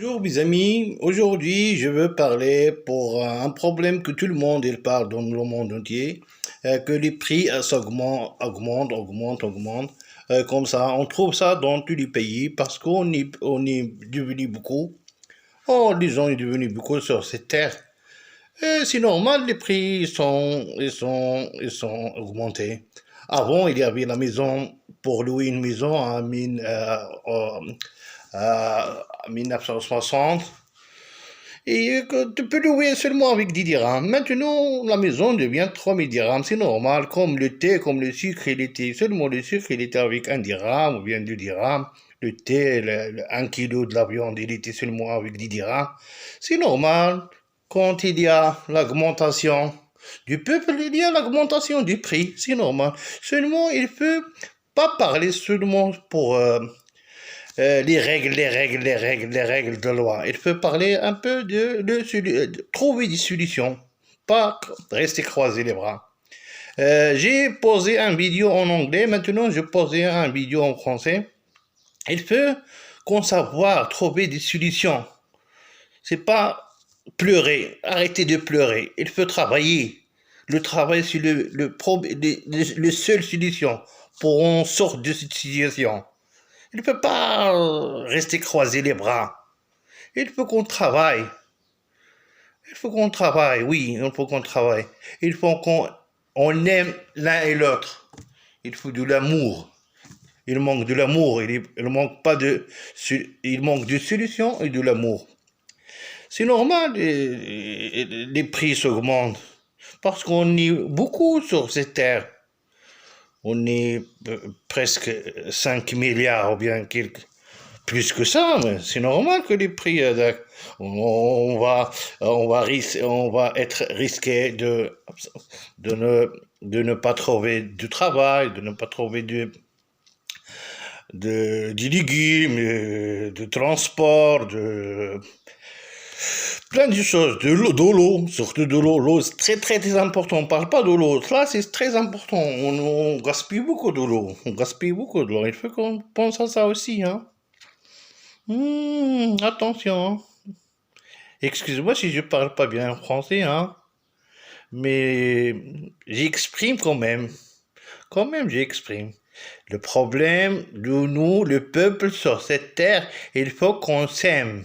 Bonjour mes amis, aujourd'hui je veux parler pour un problème que tout le monde il parle dans le monde entier, que les prix augmentent, comme ça. On trouve ça dans tous les pays parce qu'on est devenu beaucoup, les gens sont devenus beaucoup sur cette terre. Et c'est normal, les prix ils sont augmentés. Avant, il y avait la maison, pour louer une maison à 1960. Et que tu peux louer seulement avec 10 dirhams. Maintenant, la maison devient 3000 dirhams. C'est normal, comme le thé, comme le sucre, il était seulement le sucre, il était avec 1 dirham ou bien 2 dirhams. Le thé, 1 kilo de la viande, il était seulement avec 10 dirhams. C'est normal, quand il y a l'augmentation du peuple, il y a l'augmentation du prix. C'est normal. Seulement, il ne peut pas parler seulement pour les règles de loi. Il faut parler un peu de trouver des solutions, pas rester croiser les bras. J'ai posé un vidéo en anglais, maintenant je posais un vidéo en français. Il faut qu'on savoir trouver des solutions. C'est pas pleurer, arrêtez de pleurer. Il faut travailler. Le travail, c'est le seule solution pour en sortir de cette situation. Il ne peut pas rester croiser les bras. Il faut qu'on travaille. Il faut qu'on travaille, oui, il faut qu'on travaille. Il faut qu'on aime l'un et l'autre. Il faut de l'amour. Il manque de l'amour. Il manque pas il manque de solutions et de l'amour. C'est normal, les prix s'augmentent. Parce qu'on est beaucoup sur cette terre. On est presque 5 milliards ou bien plus que ça, mais c'est normal que les prix, on va être risqué de ne pas trouver du travail, de ne pas trouver des légumes, de transport, plein de choses, de l'eau, surtout de l'eau. L'eau, c'est très, très, très important. On ne parle pas de l'eau. Là, c'est très important. On gaspille beaucoup de l'eau. On gaspille beaucoup de l'eau. Il faut qu'on pense à ça aussi, hein. Attention, hein. Excuse-moi si je parle pas bien français, hein. Mais j'exprime quand même. Quand même, j'exprime. Le problème de nous, le peuple sur cette terre, il faut qu'on s'aime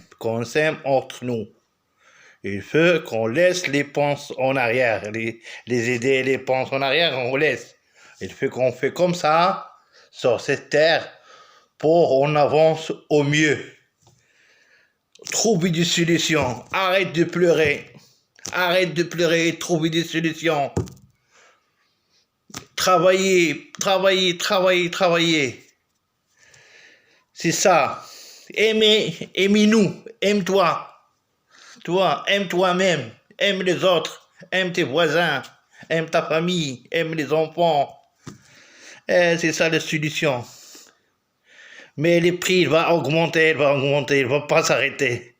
entre nous. Il faut qu'on laisse les penses en arrière, les idées et les penses en arrière, on laisse. Il faut qu'on fait comme ça, sur cette terre, pour on avance au mieux. Trouver des solutions. Arrête de pleurer. Arrête de pleurer et trouver des solutions. Travailler, travailler, travailler, travailler. C'est ça. Aimez-nous. Aime-toi. Toi, aime toi-même, aime les autres, aime tes voisins, aime ta famille, aime les enfants. C'est ça la solution. Mais les prix, il va augmenter, il va pas s'arrêter.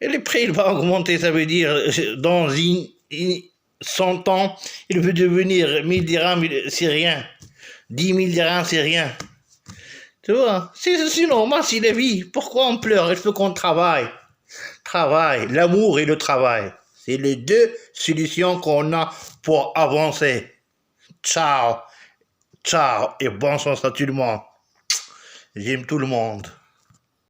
Et les prix, il va augmenter, ça veut dire, dans 100 ans, il veut devenir 1000 dirhams, c'est rien. 10 000 dirhams, c'est rien. Tu vois, c'est normal, c'est la vie. Pourquoi on pleure? Il faut qu'on travaille. Travail, l'amour et le travail. C'est les deux solutions qu'on a pour avancer. Ciao, ciao et bonne chance à tout le monde. J'aime tout le monde.